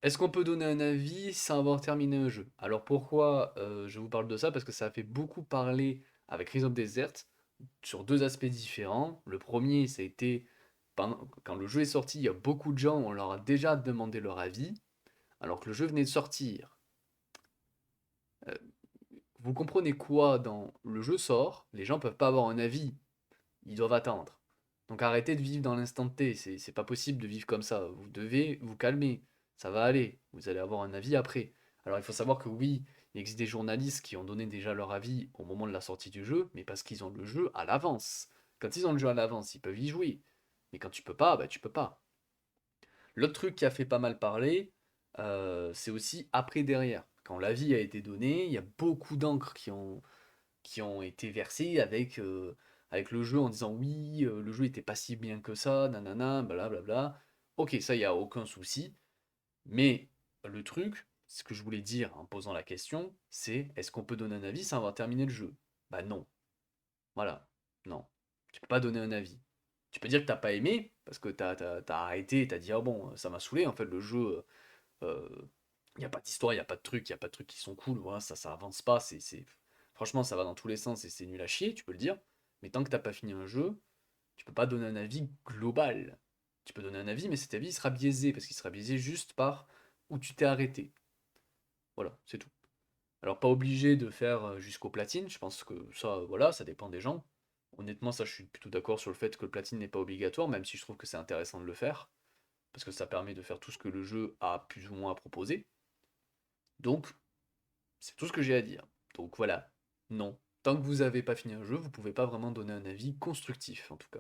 Est-ce qu'on peut donner un avis sans avoir terminé un jeu? Alors pourquoi je vous parle de ça? Parce que ça a fait beaucoup parler avec Rise of Desert sur deux aspects différents. Le premier, ça a été quand le jeu est sorti, il y a beaucoup de gens, on leur a déjà demandé leur avis, alors que le jeu venait de sortir. Euh, Vous comprenez quoi dans le jeu sort, les gens peuvent pas avoir un avis, ils doivent attendre. Donc arrêtez de vivre dans l'instant T, c'est pas possible de vivre comme ça. Vous devez vous calmer, ça va aller, vous allez avoir un avis après. Alors il faut savoir que oui, il existe des journalistes qui ont donné déjà leur avis au moment de la sortie du jeu, mais parce qu'ils ont le jeu à l'avance. Quand ils ont le jeu à l'avance, ils peuvent y jouer. Mais quand tu peux pas, bah tu peux pas. L'autre truc qui a fait pas mal parler, c'est aussi après derrière. Quand l'avis a été donné, il y a beaucoup d'encre qui ont été versées avec le jeu en disant oui, le jeu était pas si bien que ça, nanana, blablabla. Ok, ça, il n'y a aucun souci. Mais le truc, ce que je voulais dire en posant la question, c'est est-ce qu'on peut donner un avis sans avoir terminé le jeu? Bah non. Voilà. Non. Tu peux pas donner un avis. Tu peux dire que t'as pas aimé, parce que t'as arrêté, t'as dit ah bon, ça m'a saoulé, en fait, le jeu, il n'y a pas d'histoire, il n'y a pas de trucs, il n'y a pas de trucs qui sont cool, voilà, ça avance pas, franchement, ça va dans tous les sens et c'est nul à chier, tu peux le dire. Mais tant que t'as pas fini un jeu, tu peux pas donner un avis global. Tu peux donner un avis, mais cet avis il sera biaisé, parce qu'il sera biaisé juste par où tu t'es arrêté. Voilà, c'est tout. Alors pas obligé de faire jusqu'au platine, je pense que ça, voilà, ça dépend des gens. Honnêtement, ça, je suis plutôt d'accord sur le fait que le platine n'est pas obligatoire, même si je trouve que c'est intéressant de le faire, parce que ça permet de faire tout ce que le jeu a plus ou moins à proposer. Donc, c'est tout ce que j'ai à dire. Donc voilà, non. Tant que vous n'avez pas fini un jeu, vous pouvez pas vraiment donner un avis constructif, en tout cas.